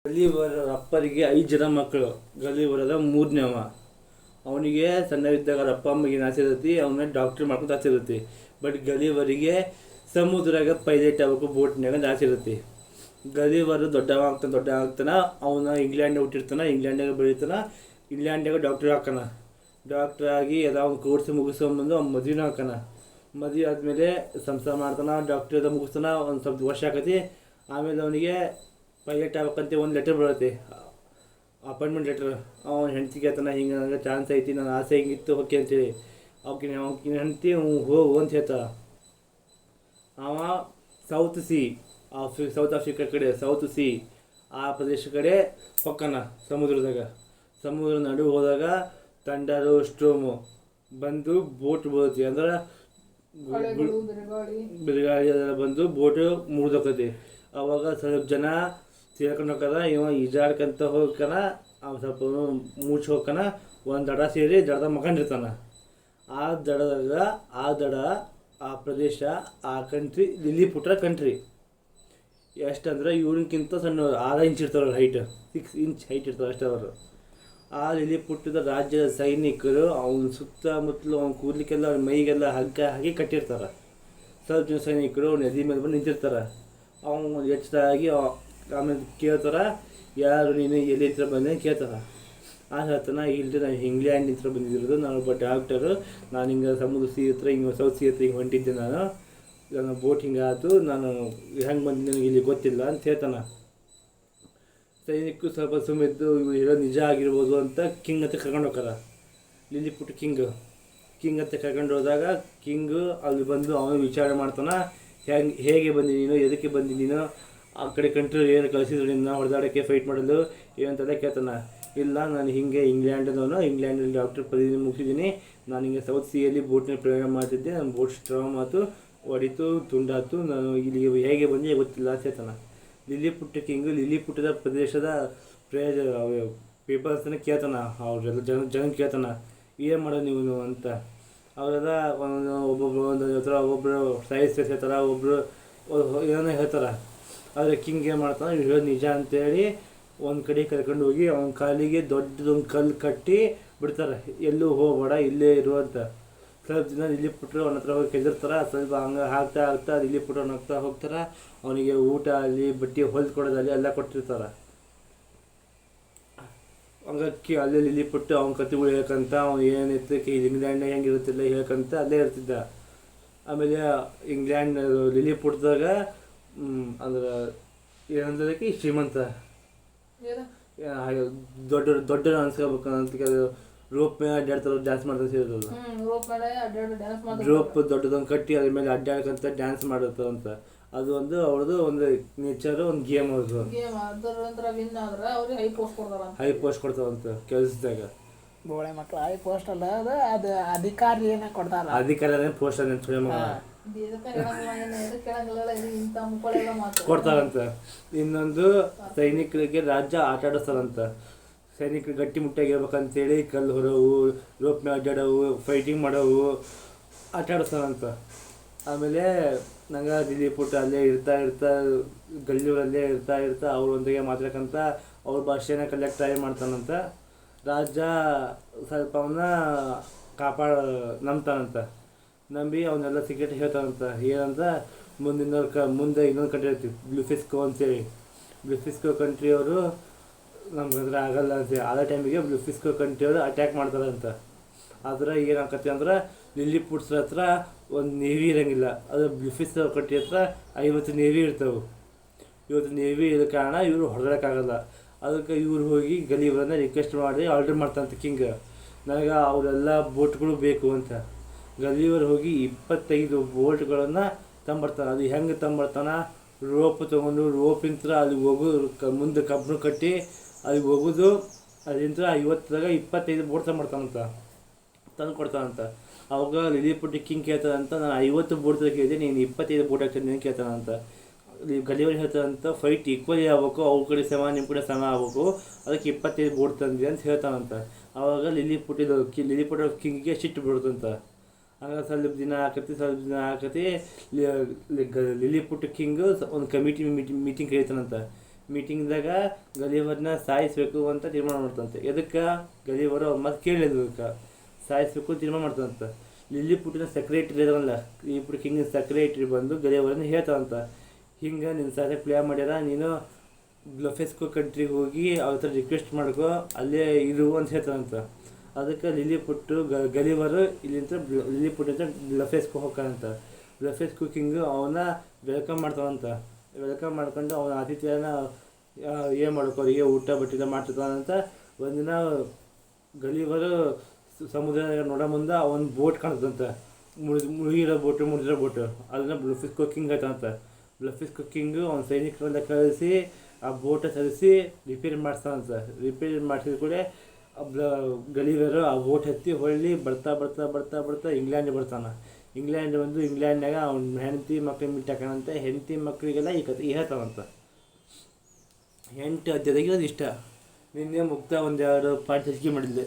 ಗಲಿವರ ಅಪ್ಪರಿಗೆ 5 ಜನ ಮಕ್ಕಳು. ಗಲಿವರದ 3ನೇವ. ಅವನಿಗೆ ಸಣ್ಣವಿದ್ದಾಗ ಅವ್ರ ಅಪ್ಪ ಅಮ್ಮಗೆ ಆಸೆ ಅವನ್ನ ಡಾಕ್ಟ್ರ್ ಮಾಡ್ಕೊಂಡು ಆಸೆ. ಬಟ್ ಗಲಿವರಿಗೆ ಸಮುದ್ರಾಗ ಪೈಲಟ್ ಆಗಬೇಕು, ಬೋಟ್ನಾಗ ಆಸೆ. ಗಲಿವರ್ ದೊಡ್ಡ ಆಗ್ತಾನ. ಅವನ ಇಂಗ್ಲೆಂಡ್ನಾಗ ಹುಟ್ಟಿರ್ತಾನೆ, ಇಂಗ್ಲೆಂಡ್ನಾಗ ಬೆಳಿತಾನ, ಇಂಗ್ಲೆಂಡ್ನಾಗ ಡಾಕ್ಟ್ರ್ ಹಾಕಾನ. ಡಾಕ್ಟ್ರ್ ಆಗಿ ಎಲ್ಲ ಅವ್ನು ಕೋರ್ಸ್ ಮುಗಿಸ್ಕೊಂಬಂದು ಅವ್ನು ಮದುವೆನೂ ಹಾಕಾನ. ಮದುವೆ ಆದಮೇಲೆ ಸಂಸಾರ ಮಾಡ್ತಾನೆ. ಡಾಕ್ಟ್ರ್ ಮುಗಿಸ್ತಾನೆ, ಒಂದು ಸ್ವಲ್ಪ ವರ್ಷ ಆಕತಿ. ಆಮೇಲೆ ಅವನಿಗೆ ಪೈಲಟ್ ಆಗ್ಬೇಕಂತ ಒಂದು ಲೆಟರ್ ಬರುತ್ತೆ, ಅಪಾಯಿಂಟ್ಮೆಂಟ್ ಲೆಟರ್. ಅವ್ನು ಹೆಂಡ್ತಿ ಕೇಳ್ತಾನೆ, ಹಿಂಗೆ ನನಗೆ ಚಾನ್ಸ್ ಐತಿ, ನನ್ನ ಆಸೆ ಹಿಂಗಿತ್ತು ಓಕೆ ಅಂತೇಳಿ. ಅವಕಿನ ಹೆಂಡ್ತಿ ಹೋಗು ಅಂತ ಹೇಳ್ತಾಳೆ. ಅವ ಸೌತ್ ಆಫ್ರಿಕಾ ಕಡೆ ಸೌತ್ ಸಿ ಆ ಪ್ರದೇಶ ಕಡೆ ಹೊಕ್ಕನ. ಸಮುದ್ರ ನಡು ಹೋದಾಗ ಥಂಡರು ಸ್ಟ್ರೋಮು ಬಂದು ಬೋಟ್ ಬೀಳುತ್ತೆ. ಅಂದ್ರೆ ಬಿರುಗಾಳಿ ಅದೆಲ್ಲ ಬಂದು ಬೋಟು ಮುರಿದೋಕತಿ. ಅವಾಗ ಸ್ವಲ್ಪ ಜನ ಸೇರ್ಕೊಂಡು ಹೋಗ್ತಾರ. ಇವ ಈಜಾಡ್ಕಂತ ಹೋಗ್ತಾನ, ಅವ್ನು ಸ್ವಲ್ಪ ಮೂಚ್ ಹೋಗ್ತಾನ. ಒಂದು ದಡ ಸೇರಿ ದಡದ ಮಕೊಂಡಿರ್ತಾನೆ. ಆ ದಡ ಆ ಪ್ರದೇಶ ಆ ಕಂಟ್ರಿ ಲಿಲಿಪುಟ್ರ ಕಂಟ್ರಿ. ಎಷ್ಟಂದ್ರೆ ಇವ್ರಿಗಿಂತ ಸಣ್ಣ 6 ಇಂಚ್ ಇರ್ತಾರಲ್ಲ, ಹೈಟ್ 6 ಇಂಚ್ ಹೈಟ್ ಇರ್ತಾರೆ ಅಷ್ಟೇ ಅವರು. ಆ ಲಿಲಿಪುಟ್ಟದ ರಾಜ್ಯದ ಸೈನಿಕರು ಅವನ ಸುತ್ತಮುತ್ತಲು ಅವ್ನು ಕೂದಲಿಕ್ಕೆಲ್ಲ ಅವ್ನ ಮೈಗೆಲ್ಲ ಹಗ್ಗ ಹಾಕಿ ಕಟ್ಟಿರ್ತಾರೆ. ಸ್ವಲ್ಪ ಜನ ಸೈನಿಕರು ಅವ್ನ ಎದೆ ಮೇಲೆ ಬಂದು ನಿಂತಿರ್ತಾರೆ. ಅವನು ಹೆಚ್ಚಾಗಿ ಆಮೇಲೆ ಕೇಳ್ತಾರೆ, ಯಾರು ನೀನು ಎಲ್ಲಿ ಹತ್ರ ಬಂದೆ ಕೇಳ್ತಾರೆ. ಆ ಹೇಳ್ತಾನೆ, ಇಲ್ಲಿ ನಾನು ಇಂಗ್ಲೆಂಡ್ ಹತ್ರ ಬಂದಿರೋದು, ನಾನು ಒಬ್ಬ ಡಾಕ್ಟರು. ನಾನು ಹಿಂಗೆ ಸಮುದ್ರ ಸಿ ಹತ್ರ ಹಿಂಗೆ ಸೌತ್ ಸಿ ಹತ್ರ ಹಿಂಗೆ ಹೊಂಟಿದ್ದೆ. ನನ್ನ ಬೋಟ್ ಹಿಂಗೆ ಆಯ್ತು, ನಾನು ಹೆಂಗೆ ಬಂದು ನನಗೆ ಇಲ್ಲಿ ಗೊತ್ತಿಲ್ಲ ಅಂತ ಹೇಳ್ತಾನೆ. ಸೈನಿಕರು ಸ್ವಲ್ಪ ಸುಮ್ಮಿದ್ದು ಇವ್ರು ಹೇಳೋದು ನಿಜ ಆಗಿರ್ಬೋದು ಅಂತ ಕಿಂಗ್ ಹತ್ರ ಕರ್ಕೊಂಡು ಹೋಗ್ತಾರ. ಲಿಲಿಪುಟ್ ಕಿಂಗ್ ಹತ್ರ ಕರ್ಕೊಂಡು ಹೋದಾಗ ಕಿಂಗ್ ಅಲ್ಲಿ ಬಂದು ಅವನು ವಿಚಾರ ಮಾಡ್ತಾನೆ, ಹೇಗೆ ಬಂದಿ ನೀನು, ಎದಕ್ಕೆ ಬಂದಿ ನೀನು, ಆ ಕಡೆ ಕಂಟ್ರಿ ಏನು ಕಳಿಸಿದ್ರು ನಿನ್ನ ಹೊಡೆದಾಡೋಕ್ಕೆ, ಫೈಟ್ ಮಾಡಲು ಏನಂತಂದರೆ ಕೇಳ್ತಾನೆ. ಇಲ್ಲ, ನಾನು ಹಿಂಗೆ ಇಂಗ್ಲೆಂಡಲ್ಲಿ ಡಾಕ್ಟರ್ ಪದವಿ ಮುಗಿಸಿದ್ದೀನಿ. ನಾನು ಹಿಂಗೆ ಸೌತ್ ಸಿಯಲ್ಲಿ ಬೋಟ್ನ ಪ್ರಯಾಣ ಮಾಡ್ತಿದ್ದೆ. ನನ್ನ ಬೋಟ್ ಸ್ಟ್ರಾಂಗ್ ಆಯ್ತು, ಹೊಡಿತು, ತುಂಡಾಯ್ತು, ನಾನು ಇಲ್ಲಿಗೆ ಹೇಗೆ ಬಂದೆ ಗೊತ್ತಿಲ್ಲ ಅಂತ ಹೇಳ್ತಾನೆ. ಲಿಲಿಪುಟ್ಟದ ಪ್ರದೇಶದ ಪೀಪಲ್ಸನ್ನ ಕೇಳ್ತಾನೆ. ಅವರೆಲ್ಲ ಜನ ಕೇಳ್ತಾನೆ, ಏನು ಮಾಡೋದು ನೀವು ಅಂತ. ಅವರೆಲ್ಲ ಒಬ್ಬೊಬ್ಬರು ಸೈನ್ಸ್ ಹೇಳ್ತಾರೆ, ಒಬ್ಬರು ಏನೋ ಹೇಳ್ತಾರೆ. ಆದರೆ ಕಿಂಗ್ ಏನು ಮಾಡ್ತಾನೆ, ಇವ್ರು ಹೇಳೋದು ನಿಜ ಅಂತೇಳಿ ಒಂದು ಕಡೆ ಕರ್ಕೊಂಡು ಹೋಗಿ ಅವನ ಕಾಲಿಗೆ ದೊಡ್ಡದೊಂದು ಕಲ್ಲು ಕಟ್ಟಿ ಬಿಡ್ತಾರೆ. ಎಲ್ಲೂ ಹೋಗಬೇಡ, ಇಲ್ಲೇ ಇರು ಅಂತ. ಸ್ವಲ್ಪ ದಿನ ಲಿಲಿಪುಟ್ರು ಅವನ ಹತ್ರ ಹೋಗಿ ಕೆದರ್ತಾರೆ. ಸ್ವಲ್ಪ ಹಂಗೆ ಆಗ್ತಾ ಲಿಲಿಪುಟ್ರು ಅವನ ಹೋಗ್ತಾರೆ. ಅವನಿಗೆ ಊಟ ಅಲ್ಲಿ ಬಟ್ಟೆ ಹೊಲ್ದು ಕೊಡೋದಲ್ಲಿ ಎಲ್ಲ ಕೊಟ್ಟಿರ್ತಾರೆ. ಹಂಗಾಗಿ ಅಲ್ಲೇ ಲಿಲಿಪುಟ್ಟು ಅವ್ನ ಕತೆಗಳು ಹೇಳ್ಕಂತ, ಅವ್ನು ಏನಿತ್ತು ಇಂಗ್ಲೆಂಡ್ನಾಗ ಹೆಂಗಿರುತ್ತಿಲ್ಲ ಹೇಳ್ಕಂತ ಅಲ್ಲೇ ಇರ್ತಿದ್ದ. ಆಮೇಲೆ ಇಂಗ್ಲೆಂಡ್ ಲಿಲಿಪುಟ್ದಾಗ ಅಂದ್ರೆ ಏನಂತದಕ್ಕೆ ಶ್ರೀಮಂತ ದೊಡ್ಡ ಅನ್ಸ್ಕೋಬೇಕು ಅಂತ ರೋಪ್ ಮೇಲೆ ಅಡ್ಡಾಡ್ತಾರೆ, ಡ್ಯಾನ್ಸ್ ಮಾಡ್ತಾರೆ ಸೇರಿರೋದು. ರೋಪ್ ದೊಡ್ಡದೊಂದು ಕಟ್ಟಿ ಅದ್ರ ಮೇಲೆ ಅಡ್ಡಾಡ್ಕಂತ ಡ್ಯಾನ್ಸ್ ಮಾಡಿರ್ತಾರಂತ. ಅದು ಒಂದು ಅವ್ರದ್ದು ಒಂದು ನೇಚರ್, ಒಂದು ಗೇಮ್ ಅವ್ರದ್ದು. ಹೈ ಪೋಸ್ಟ್ ಕೊಡ್ತಾವಂತ ಕೆಲಸದಾಗ. ಬೋಳೆ ಮಕ್ಕಳು ಹೈ ಪೋಸ್ಟ್ ಅಲ್ಲ, ಅದು ಅಧಿಕಾರಿ ಪೋಸ್ಟ್ ಕೊಡ್ತಾರಂತ. ಇನ್ನೊಂದು ಸೈನಿಕರಿಗೆ ರಾಜ್ಯ ಆಟ ಆಡಿಸ್ತಾರಂತ. ಸೈನಿಕರು ಗಟ್ಟಿ ಮುಟ್ಟಾಗಿರ್ಬೇಕಂತೇಳಿ ಕಲ್ಲು ಹೊರವು, ರೋಪ್ ಮೇಲೆ ಅಡ್ಡಾಡವು, ಫೈಟಿಂಗ್ ಮಾಡೋವು ಆಟ ಆಡಿಸ್ತಾರಂತ. ಆಮೇಲೆ ನಂಗೆ ಲಿಲಿಪುಟ್ ಅಲ್ಲೇ ಇರ್ತಾ ಗಲ್ಲಿಯೂರಲ್ಲೇ ಇರ್ತಾ ಅವ್ರೊಂದಿಗೆ ಮಾತಾಡ್ಕಂತ ಅವ್ರ ಭಾಷೆನ ಕಲಿಯಕ್ಕೆ ಟ್ರೈ ಮಾಡ್ತಾನಂತ. ರಾಜ ಸ್ವಲ್ಪ ಅವನ್ನ ನಂಬ್ತಾನಂತ. ನಂಬಿ ಅವನ್ನೆಲ್ಲ ಸೀಕ್ರೆಟ್ ಹೇಳ್ತಾನಂತ. ಏನಂತ, ಮುಂದೆ ಇನ್ನೊಂದು ಕಂಟ್ರಿ ಇರ್ತೀವಿ ಬ್ಲೂಫಿಸ್ಕೋ ಅಂತೇಳಿ. ಬ್ಲೂಫಿಸ್ಕೋ ಕಂಟ್ರಿಯವರು ನಮ್ಗೆ ಅಂದ್ರೆ ಆಗಲ್ಲ ಅಂತ. ಆದ ಟೈಮಿಗೆ ಬ್ಲೂಫಿಸ್ಕೋ ಕಂಟ್ರಿಯವರು ಅಟ್ಯಾಕ್ ಮಾಡ್ತಾರಂತ. ಆದ್ರೆ ಏನಾಗತ್ತೆ ಅಂದ್ರೆ ಲಿಲಿಪುಟ್ಸ್ ಹತ್ರ ಒಂದು ನೇವಿ ಇರೋಂಗಿಲ್ಲ. ಅದು ಬ್ಲೂಫಿಸ್ಕೋ ಕಂಟ್ರಿ ಹತ್ರ 50 ನೇವಿ ಇರ್ತವೆ. 50 ನೇವಿ ಇರೋ ಕಾರಣ ಇವರು ಹೊಡೆಯೋಕ್ಕಾಗಲ್ಲ. ಅದಕ್ಕೆ ಇವ್ರು ಹೋಗಿ ಗಲಿವರನ್ನ ರಿಕ್ವೆಸ್ಟ್ ಮಾಡಿ ಆರ್ಡರ್ ಮಾಡ್ತಾನಂತ ಕಿಂಗ್, ನನಗೆ ಅವರೆಲ್ಲ ಬೋಟ್ಗಳು ಬೇಕು ಅಂತ. ಗಲಿವರ್ ಹೋಗಿ 25 ಬೋಟ್ಗಳನ್ನು ತಂಬರ್ತಾನೆ. ಅದು ಹೆಂಗೆ ತಂಬರ್ತಾನೆ, ರೋಪ್ ತೊಗೊಂಡು ರೋಪಿಂತ್ರ ಅಲ್ಲಿ ಮುಂದೆ ಕಬ್ಬನ್ನು ಕಟ್ಟಿ ಅಲ್ಲಿ ಹೋಗೋದು. ಅದರಿಂದ 25 ಬೋಟ್ ತಂದು ಕೊಡ್ತಾನಂತ. ಅವಾಗ ಲಿಲಿಪುಟ್ ಕಿಂಗ್ ಕೇಳ್ತಾನಂತ, ನಾನು 50 ಬೋಟ್ ಕೇಳಿದೆ, ನೀನು 25 ಬೋಟ್ ಹಾಕ್ತೀನಿ ನೀನು ಕೇಳ್ತಾನಂತ. ಗಲಿವರ್ ಹೇಳ್ತಾನಂತ, ಫೈಟ್ ಈಕ್ವಲಿ ಆಗ್ಬೇಕು, ಅವ್ರ ಕಡೆ ಸಮ ನಿಮ್ಮ ಕಡೆ ಸಮ ಆಗ್ಬೇಕು, ಅದಕ್ಕೆ 25 ಬೋಟ್ ತಂದೆ ಅಂತ ಹೇಳ್ತಾನಂತ. ಆವಾಗ ಲಿಲಿಪುಟ್ ಕಿಂಗಿಗೆ ಸಿಟ್ಟು ಬಿಡುತ್ತಂತ. ಹಂಗೆ ಸ್ವಲ್ಪ ದಿನ ಆಕತಿ ಲಿಲಿಪುಟ್ ಕಿಂಗ್ ಒಂದು ಕಮಿಟಿ ಮೀಟಿಂಗ್ ಕರೀತಾನಂತ. ಮೀಟಿಂಗ್ದಾಗ ಗಲಿವರ್ನ ಸಾಯಿಸ್ಬೇಕು ಅಂತ ತೀರ್ಮಾನ ಮಾಡ್ತಂತೆ. ಎದಕ್ಕೆ ಗಲಿವರು ಮತ್ತೆ ಕೇಳಿದ್ಬೇಕು ಸಾಯಿಸ್ಬೇಕು ತೀರ್ಮಾನ ಮಾಡ್ತಂತ. ಲಿಲ್ಲಿಪುಟ್ಟಿನ ಸೆಕ್ರೆಟರಿ ಇದಾವಲ್ಲ, ಲಿಲ್ಲಿಪುಟ್ ಕಿಂಗಿನ ಸೆಕ್ರೆಟರಿ ಬಂದು ಗಲಿವರನ್ನ ಹೇಳ್ತಾವಂತ, ಹಿಂಗೆ ನಿನ್ನ ಸಾಯಕ್ಕೆ ಪ್ಲ್ಯಾನ್ ಮಾಡ್ಯಾರ, ನೀನು ಗ್ಲೊಫೆಸ್ಕೋ ಕಂಟ್ರಿಗೆ ಹೋಗಿ ಅವ್ರ ಹತ್ರ ರಿಕ್ವೆಸ್ಟ್ ಮಾಡ್ಕೊ, ಅಲ್ಲೇ ಇರು ಅಂತ ಹೇಳ್ತಾರಂತ. ಅದಕ್ಕೆ ಲಿಲ್ಲಿಪುಟ್ಟು ಗಲಿವರು ಇಲ್ಲಿಂದ ಲಿಲ್ಲಿಪುಟ್ಟಿಂದ ಗ್ಲೊಫೆಸ್ಕೋ ಹೋಗ್ತಾನಂತ. ಗ್ಲೊಫೆಸ್ಕೋ ಕಿಂಗ್ ಅವನ ವೆಲ್ಕಮ್ ಮಾಡ್ತಾವಂತ. ವೆಲ್ಕಮ್ ಮಾಡ್ಕೊಂಡು ಅವನ ಆತಿಥ್ಯನ ಏನು ಮಾಡ್ಕೋರಿಗೆ ಊಟ ಬಟ್ಟಿದ ಮಾಡ್ತಿರ್ತಾನಂತ. ಒಂದಿನ ಗಲಿವರು ಸಮುದ್ರದಾಗ ನೋಡೋ ಮುಂದೆ ಅವನ ಬೋಟ್ ಕಾಣ್ತಂತ, ಮುಳುಗಿರೋ ಬೋಟು ಅದನ್ನ ಗ್ಲೊಫೆಸ್ಕೋ ಕಿಂಗ್ ಆಯ್ತಂತ. ಗ್ಲೊಫೆಸ್ಕೋ ಕಿಂಗ್ ಅವನ ಸೈನಿಕರೆಲ್ಲ ಕಳಿಸಿ ಆ ಬೋಟ ಸರಿಸಿ ರಿಪೇರಿ ಮಾಡಿಸ್ತಾನಂತ. ರಿಪೇರಿ ಮಾಡಿಸಿದ ಕೂಡ ಗಲಿವರು ಆ ಬೋಟ್ ಹತ್ತಿ ಹೊಳ್ಳಿ ಬರ್ತಾ ಇಂಗ್ಲೆಂಡಿಗೆ ಬರ್ತಾನೆ. ಇಂಗ್ಲೆಂಡ್ ಬಂದು ಇಂಗ್ಲೆಂಡ್ನಾಗ ಅವ್ನ ಹೆಂಡತಿ ಮಕ್ಳಿಗೆ ಮೀಟ್ ಹಾಕೋಣಂತ. ಹೆಂಡತಿ ಮಕ್ಕಳಿಗೆಲ್ಲ ಈ ಕತೆ ಹೇಳ್ತಾವಂತ. 8 ಅಧ್ಯಾಯದಾಗಿರೋದು ಇಷ್ಟ. ನಿನ್ನೆ ಮುಕ್ತ ಒಂದೆರಡು ಪಾಯಿಂಟ್ ಹೆಚ್ಚಿಗೆ ಮಾಡಿದ್ದೆ.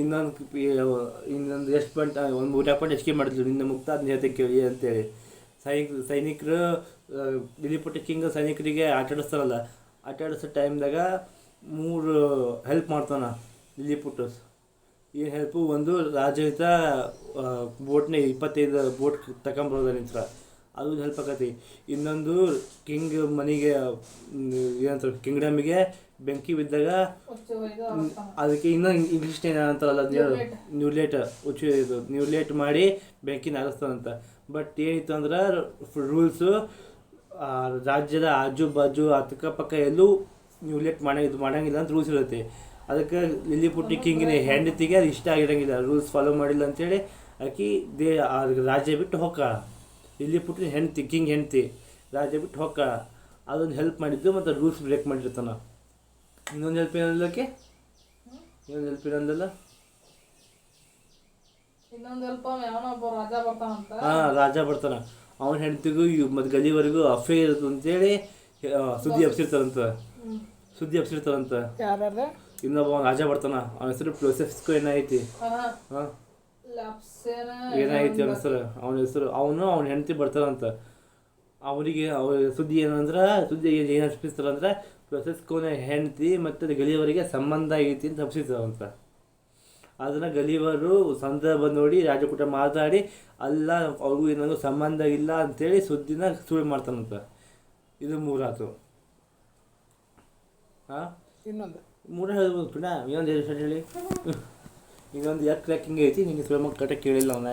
ಇನ್ನೊಂದು ಎಷ್ಟು ಪಾಯಿಂಟ್ ಒಂದು 3 ಪಾಯಿಂಟ್ ಹೆಚ್ಚಿಗೆ ಮಾಡಿದ್ಲು ನಿನ್ನೆ ಮುಕ್ತ, ಅದನ್ನ ಹೇಳ್ತೆ ಕೇಳಿ ಅಂತೇಳಿ. ಸೈನಿಕರು ಲಿಲ್ಲಿಪುಟ್ ಕಿಂಗ್ ಸೈನಿಕರಿಗೆ ಆಟಾಡಿಸ್ತಾರಲ್ಲ, ಆಟಾಡಿಸೋ ಟೈಮ್ದಾಗ 3 ಹೆಲ್ಪ್ ಮಾಡ್ತಾನೆ ಲಿಲ್ಲಿಪುಟ್. ಏನು ಹೆಲ್ಪು? ಒಂದು ರಾಜಹಿತ ಬೋಟ್ನ 25 ಬೋಟ್ ತಗೊಂಬರೋದ ನಿಂತ್ರ, ಅದು ಹೆಲ್ಪ್ ಆಕತಿ. ಇನ್ನೊಂದು ಕಿಂಗ್ ಮನೆಗೆ ಏನಂತಾರೆ ಕಿಂಗ್ಡಮಿಗೆ ಬೆಂಕಿ ಬಿದ್ದಾಗ ಅದಕ್ಕೆ ಇನ್ನೊಂದು ಇಂಗ್ಲೀಷ್ ಏನಂತಾರಲ್ಲ ನ್ಯೂಲೇಟ್ ಮಾಡಿ ಬೆಂಕಿನ ಆರಿಸ್ತಾನಂತ. ಬಟ್ ಏನಿತ್ತು ಅಂದ್ರೆ ರೂಲ್ಸು ರಾಜ್ಯದ ಆಜು ಬಾಜು ಅಕ್ಕಪಕ್ಕ ಎಲ್ಲೂ ನ್ಯೂಲೇಟ್ ಮಾಡಂಗಿಲ್ಲ ಅಂತ ರೂಲ್ಸ್ ಇರುತ್ತೆ. ಅದಕ್ಕೆ ಲಿಲ್ಲಿಪುಟ್ಟಿ ಕಿಂಗಿನ ಹೆಂಡತಿಗೆ ಅದು ಇಷ್ಟ ಆಗಿರಂಗಿಲ್ಲ, ರೂಲ್ಸ್ ಫಾಲೋ ಮಾಡಿಲ್ಲ ಅಂತೇಳಿ ಆಕಿ ರಾಜ್ಯ ಬಿಟ್ಟು ಹೊಕ್ಕಾಳ. ಲಿಲ್ಲಿಪುಟ್ಟಿನ ಹೆಂಡತಿ ಕಿಂಗ್ ಹೆಂಡತಿ ರಾಜ್ಯ ಬಿಟ್ಟು ಹೊಕ್ಕಾಳ. ಅದೊಂದು ಹೆಲ್ಪ್ ಮಾಡಿದ್ದು ಮತ್ತು ರೂಲ್ಸ್ ಬ್ರೇಕ್ ಮಾಡಿರ್ತಾನ. ಇನ್ನೊಂದು ಹೆಲ್ಪ್ ಏನಲ್ಲಕ್ಕೆ ಇನ್ನೊಂದು ಹೆಲ್ಪ್ ಏನಂದಲ್ಲ ರಾಜ ಬರ್ತಾನ. ಅವನ ಹೆಂಡತಿಗೂ ಮತ್ತು ಗಲಿವರೆಗೂ ಅಫೇರ್ ಇರುತ್ತೆ ಅಂತೇಳಿ ಸುದ್ದಿ ಹಬ್ಸಿರ್ತಾರಂತ. ಇನ್ನೊಬ್ಬ ರಾಜ ಬರ್ತಾನ, ಅವನ ಹೆಸರು ಗ್ಲೊಫೆಸ್ಕೋ ಏನೈತಿ ಅವನ ಹೆಸರು. ಅವನ ಹೆಂಡತಿ ಬರ್ತಾರಂತ. ಅವರಿಗೆ ಅವ್ರ ಸುದ್ದಿ ಏನಂದ್ರೆ ಏನು ಹಬ್ಸಿರ್ತಾರಂದ್ರೆ ಗ್ಲೊಫೆಸ್ಕೋನ ಹೆಂಡತಿ ಮತ್ತು ಗಲಿವರಿಗೆ ಸಂಬಂಧ ಐತಿ ಅಂತ ಹಬ್ಸಿರ್ತಾರಂತ. ಅದನ್ನು ಗಲಿವರು ಸಂದರ್ಭ ನೋಡಿ ರಾಜಕೂಟ ಮಾತಾಡಿ ಅಲ್ಲ ಅವ್ರಿಗೂ ಏನಾದ್ರು ಸಂಬಂಧ ಇಲ್ಲ ಅಂತೇಳಿ ಸುದ್ದಿನ ಸುಳ್ಳು ಮಾಡ್ತಾನಂತ. ಇದು 3 ಆಯ್ತು. ಇನ್ನೊಂದು 3 ಹೇಳ್ಬೋದು ಪುನಃ. ಇನ್ನೊಂದು ಹೇಳಿ ಇನ್ನೊಂದು ಯಾಕೆ ಕ್ರ್ಯಾಕಿಂಗ್ ಐತಿ ನಿಮಗೆ ಸುಳ್ಳು ಕರೆಕ್ಟಾಗಿ ಕೇಳಿಲ್ಲ ಅವ್ನು.